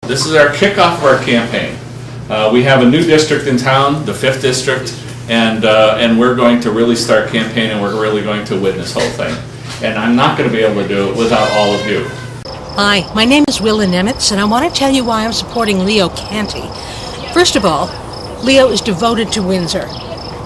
This is our kickoff of our campaign. We have a new district in town, the 5th district, and we're going to really start campaigning. We're really going to win this whole thing. And I'm not going to be able to do it without all of you. Hi, my name is Willa Nemitz, and I want to tell you why I'm supporting Leo Canty. First of all, Leo is devoted to Windsor.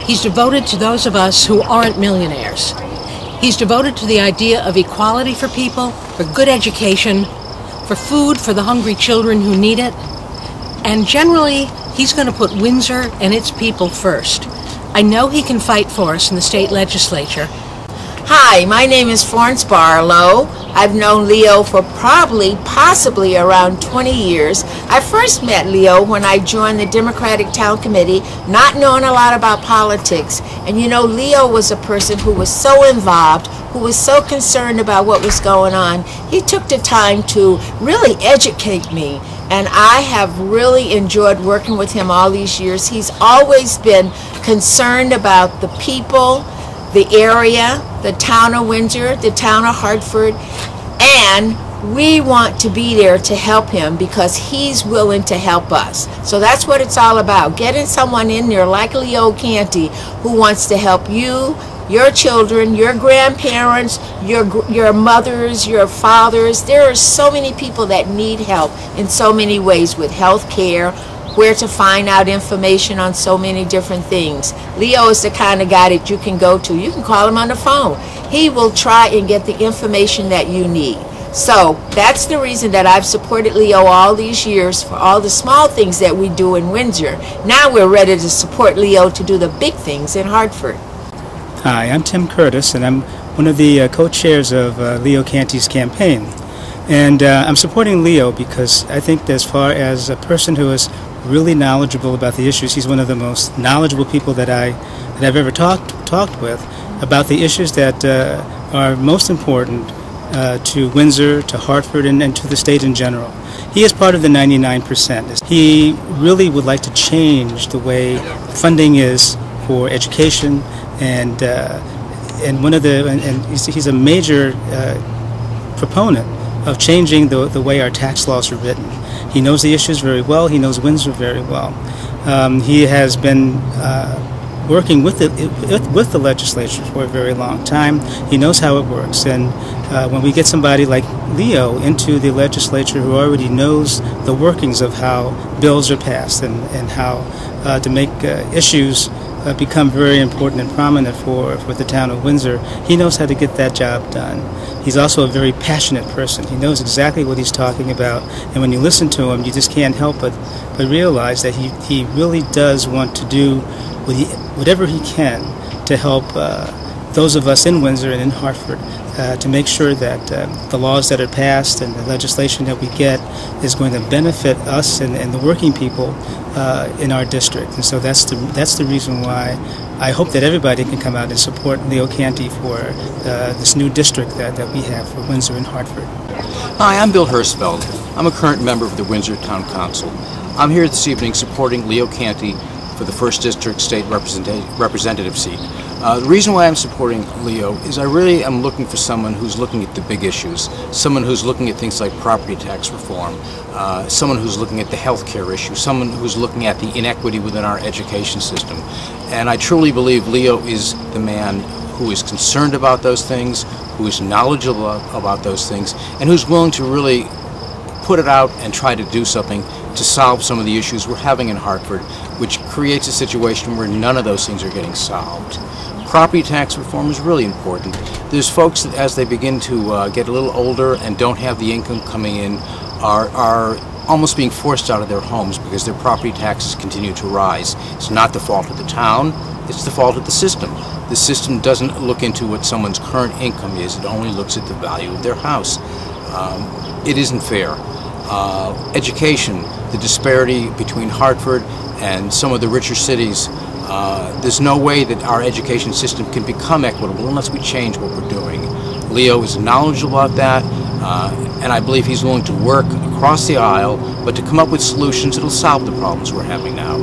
He's devoted to those of us who aren't millionaires. He's devoted to the idea of equality for people, for good education, for food for the hungry children who need it. And generally, he's going to put Windsor and its people first. I know he can fight for us in the state legislature. Hi, my name is Florence Barlow. I've known Leo for possibly around 20 years. I first met Leo when I joined the Democratic Town Committee, not knowing a lot about politics. And you know, Leo was a person who was so involved, who was so concerned about what was going on. He took the time to really educate me. And I have really enjoyed working with him all these years. He's always been concerned about the people, the area, the town of Windsor, the town of Hartford, and we want to be there to help him because he's willing to help us. So that's what it's all about, getting someone in there like Leo Canty who wants to help you, your children, your grandparents, your mothers, your fathers. There are so many people that need help in so many ways with health care, where to find out information on so many different things. Leo is the kind of guy that you can go to. You can call him on the phone. He will try and get the information that you need. So that's the reason that I've supported Leo all these years for all the small things that we do in Windsor. Now we're ready to support Leo to do the big things in Hartford. Hi, I'm Tim Curtis, and I'm one of the co-chairs of Leo Canty's campaign. And I'm supporting Leo because I think as far as a person who is really knowledgeable about the issues, he's one of the most knowledgeable people that I've ever talked with about the issues that are most important to Windsor, to Hartford, and to the state in general. He is part of the 99%. He really would like to change the way funding is for education, and he's a major proponent of changing the way our tax laws are written. He knows the issues very well. He knows Windsor very well. He has been working with the legislature for a very long time. He knows how it works, and when we get somebody like Leo into the legislature who already knows the workings of how bills are passed and how to make issues become very important and prominent for the town of Windsor, he knows how to get that job done. He's also a very passionate person. He knows exactly what he's talking about, and when you listen to him, you just can't help but realize that he really does want to do whatever he can to help those of us in Windsor and in Hartford to make sure that the laws that are passed and the legislation that we get is going to benefit us and the working people in our district. And so that's the reason why I hope that everybody can come out and support Leo Canty for this new district that we have for Windsor and Hartford. Hi, I'm Bill Hirschfeld. I'm a current member of the Windsor Town Council. I'm here this evening supporting Leo Canty for the 1st District State Representative seat. The reason why I'm supporting Leo is I really am looking for someone who's looking at the big issues, someone who's looking at things like property tax reform, someone who's looking at the health care issue, someone who's looking at the inequity within our education system. And I truly believe Leo is the man who is concerned about those things, who is knowledgeable about those things, and who's willing to really put it out and try to do something to solve some of the issues we're having in Hartford, which creates a situation where none of those things are getting solved. Property tax reform is really important. There's folks that as they begin to get a little older and don't have the income coming in are almost being forced out of their homes because their property taxes continue to rise. It's not the fault of the town, it's the fault of the system. The system doesn't look into what someone's current income is, it only looks at the value of their house. It isn't fair. Education, the disparity between Hartford and some of the richer cities, there's no way that our education system can become equitable unless we change what we're doing. Leo is knowledgeable about that, and I believe he's willing to work across the aisle, but to come up with solutions that will solve the problems we're having now.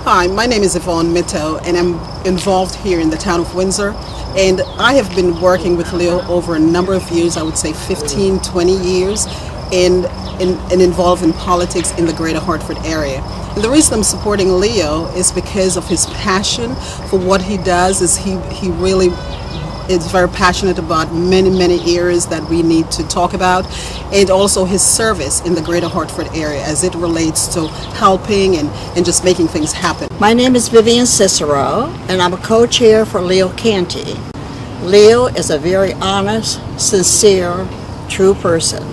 Hi, my name is Yvonne Mitto, and I'm involved here in the town of Windsor. And I have been working with Leo over a number of years, I would say 15, 20 years. And and involved in politics in the greater Hartford area. And the reason I'm supporting Leo is because of his passion for what he does. He really is very passionate about many areas that we need to talk about, and also his service in the greater Hartford area as it relates to helping and just making things happen. My name is Vivian Cicero, and I'm a co-chair for Leo Canty. Leo is a very honest, sincere, true person.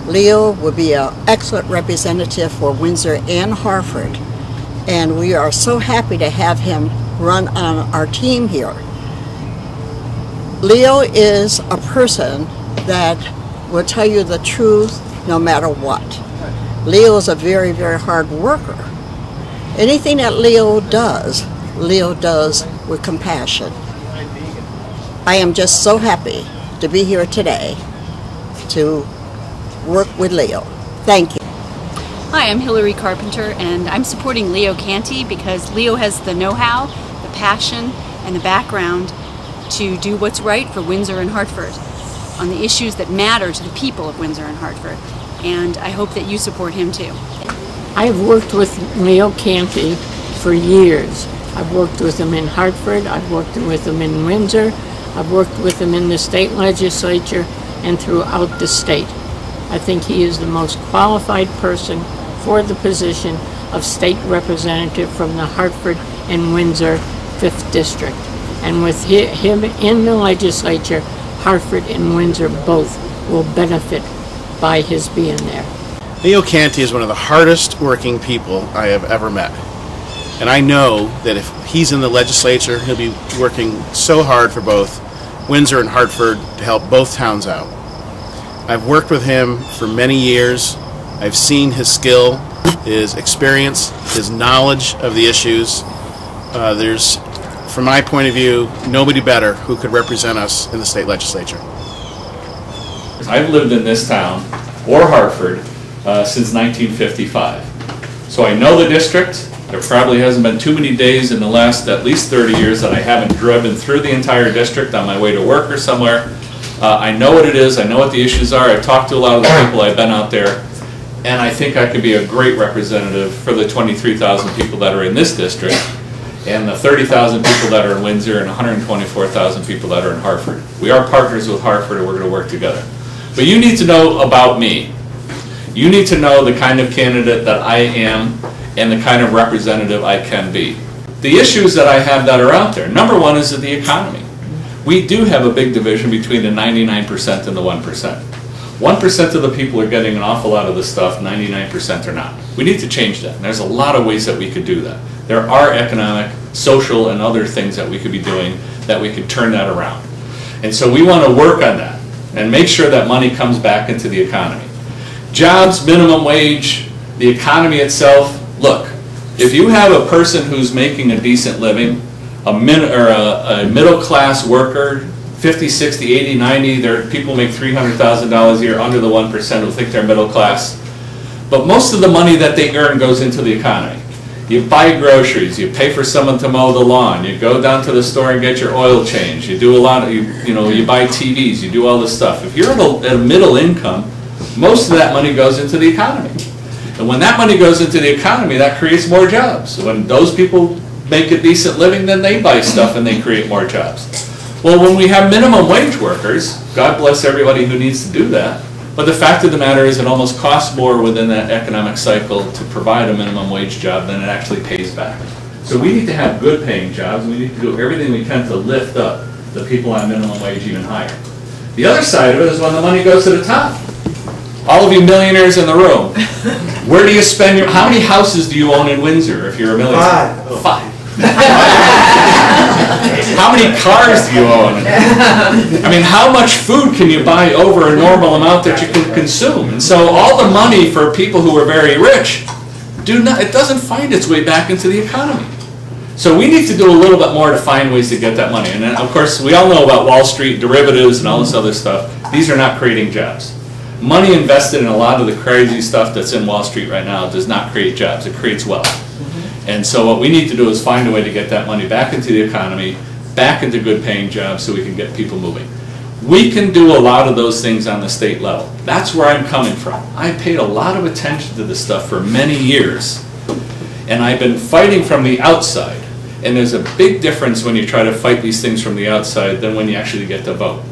Leo will be an excellent representative for Windsor and Hartford, and we are so happy to have him run on our team here. Leo is a person that will tell you the truth no matter what. Leo is a very hard worker. Anything that Leo does with compassion. I am just so happy to be here today to work with Leo. Thank you. Hi, I'm Hillary Carpenter, and I'm supporting Leo Canty because Leo has the know-how, the passion, and the background to do what's right for Windsor and Hartford on the issues that matter to the people of Windsor and Hartford. And I hope that you support him too. I've worked with Leo Canty for years. I've worked with him in Hartford, I've worked with him in Windsor, I've worked with him in the state legislature and throughout the state. I think he is the most qualified person for the position of state representative from the Hartford and Windsor 5th District. And with him in the legislature, Hartford and Windsor both will benefit by his being there. Leo Canty is one of the hardest working people I have ever met. And I know that if he's in the legislature, he'll be working so hard for both Windsor and Hartford to help both towns out. I've worked with him for many years. I've seen his skill, his experience, his knowledge of the issues. There's, from my point of view, nobody better who could represent us in the state legislature. I've lived in this town, or Hartford, since 1955. So I know the district. There probably hasn't been too many days in the last at least 30 years that I haven't driven through the entire district on my way to work or somewhere. I know what it is. I know what the issues are. I've talked to a lot of the people. I've been out there. And I think I could be a great representative for the 23,000 people that are in this district, and the 30,000 people that are in Windsor, and 124,000 people that are in Hartford. We are partners with Hartford, and we're going to work together. But you need to know about me. You need to know the kind of candidate that I am and the kind of representative I can be. The issues that I have that are out there, number one is the economy. We do have a big division between the 99% and the 1%. 1% of the people are getting an awful lot of the stuff, 99% are not. We need to change that, and there's a lot of ways that we could do that. There are economic, social, and other things that we could be doing that we could turn that around. And so we want to work on that and make sure that money comes back into the economy. Jobs, minimum wage, the economy itself. Look, if you have a person who's making a decent living, a middle-class worker, 50, 60, 80, 90, there are people who make $300,000 a year under the 1% who think they're middle class. But most of the money that they earn goes into the economy. You buy groceries, you pay for someone to mow the lawn, you go down to the store and get your oil changed, you do a lot of, you buy TVs, you do all this stuff. If you're at a middle income, most of that money goes into the economy. And when that money goes into the economy, that creates more jobs. So when those people make a decent living, then they buy stuff and they create more jobs. Well, when we have minimum wage workers, God bless everybody who needs to do that, but the fact of the matter is it almost costs more within that economic cycle to provide a minimum wage job than it actually pays back. So we need to have good paying jobs, and we need to do everything we can to lift up the people on minimum wage even higher. The other side of it is when the money goes to the top. All of you millionaires in the room, where do you spend your, how many houses do you own in Windsor if you're a millionaire? Five. How many cars do you own? I mean, how much food can you buy over a normal amount that you can consume? And so all the money for people who are very rich, it doesn't find its way back into the economy. So we need to do a little bit more to find ways to get that money. And then, of course, we all know about Wall Street, derivatives, and all this other stuff. These are not creating jobs. Money invested in a lot of the crazy stuff that's in Wall Street right now does not create jobs. It creates wealth. And so what we need to do is find a way to get that money back into the economy, back into good paying jobs so we can get people moving. We can do a lot of those things on the state level. That's where I'm coming from. I paid a lot of attention to this stuff for many years, and I've been fighting from the outside. And there's a big difference when you try to fight these things from the outside than when you actually get to vote.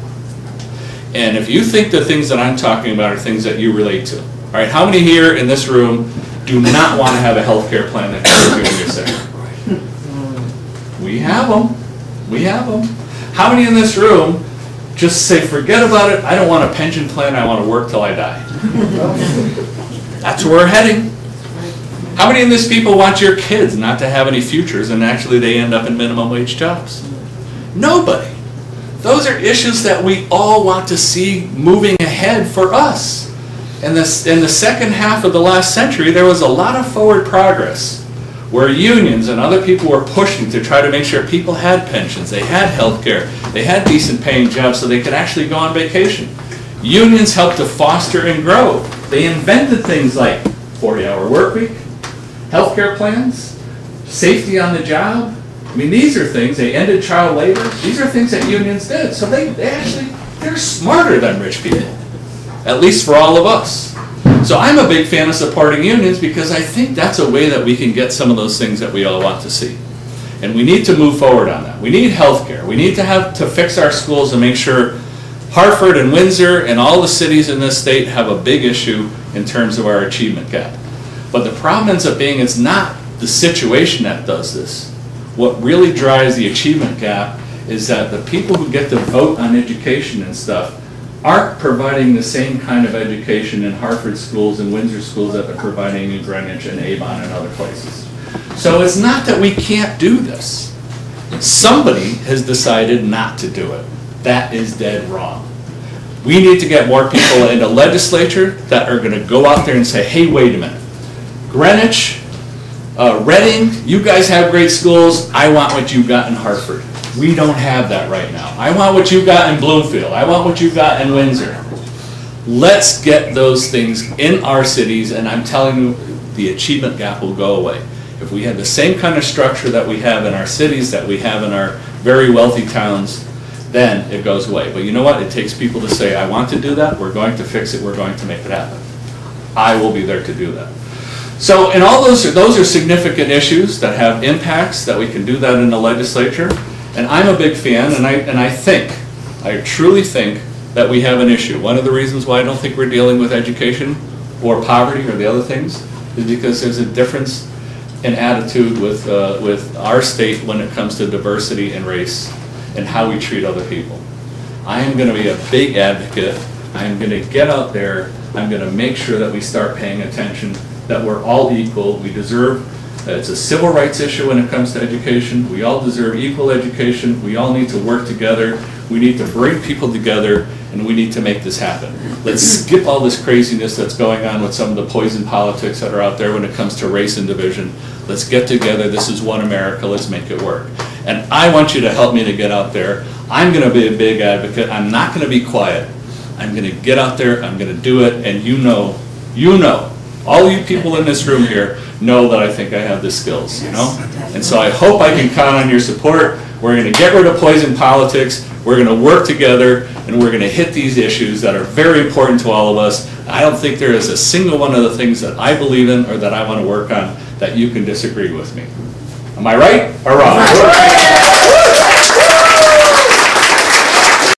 And if you think the things that I'm talking about are things that you relate to, all right, how many here in this room do not want to have a health care plan that covers you when you're sick? We have them. We have them. How many in this room just say, forget about it, I don't want a pension plan, I want to work till I die? That's where we're heading. How many of these people want your kids not to have any futures and actually they end up in minimum wage jobs? Nobody. Those are issues that we all want to see moving ahead for us. In the second half of the last century, there was a lot of forward progress where unions and other people were pushing to try to make sure people had pensions, they had health care, they had decent paying jobs so they could actually go on vacation. Unions helped to foster and grow. They invented things like 40-hour work week, health care plans, safety on the job. I mean, these are things, they ended child labor. These are things that unions did. So they're smarter than rich people, at least for all of us. So I'm a big fan of supporting unions because I think that's a way that we can get some of those things that we all want to see. And we need to move forward on that. We need health care. We need to fix our schools and make sure Hartford and Windsor and all the cities in this state have a big issue in terms of our achievement gap. But the problem ends up being it's not the situation that does this. What really drives the achievement gap is that the people who get to vote on education and stuff aren't providing the same kind of education in Hartford schools and Windsor schools that they're providing in Greenwich and Avon and other places. So it's not that we can't do this. Somebody has decided not to do it. That is dead wrong. We need to get more people in the legislature that are going to go out there and say, hey, wait a minute. Greenwich, Reading, you guys have great schools. I want what you got in Hartford. We don't have that right now. I want what you got in Bloomfield. I want what you got in Windsor. Let's get those things in our cities, and I'm telling you, the achievement gap will go away. If we had the same kind of structure that we have in our cities, that we have in our very wealthy towns, then it goes away. But you know what? It takes people to say, I want to do that. We're going to fix it. We're going to make it happen. I will be there to do that. So, and all those are significant issues that have impacts that we can do that in the legislature. And I'm a big fan, and I truly think that we have an issue. One of the reasons why I don't think we're dealing with education or poverty or the other things is because there's a difference in attitude with our state when it comes to diversity and race and how we treat other people. I am going to be a big advocate. I am going to get out there. I'm going to make sure that we start paying attention, that we're all equal. We deserve, it's a civil rights issue when it comes to education. We all deserve equal education. We all need to work together. We need to bring people together, and we need to make this happen. Let's skip all this craziness that's going on with some of the poison politics that are out there when it comes to race and division. Let's get together. This is one America. Let's make it work. And I want you to help me to get out there. I'm going to be a big advocate. I'm not going to be quiet. I'm going to get out there. I'm going to do it. And you know, all you people in this room here know that I think I have the skills, you know? And so I hope I can count on your support. We're going to get rid of poison politics. We're going to work together, and we're going to hit these issues that are very important to all of us. I don't think there is a single one of the things that I believe in or that I want to work on that you can disagree with me. Am I right or wrong?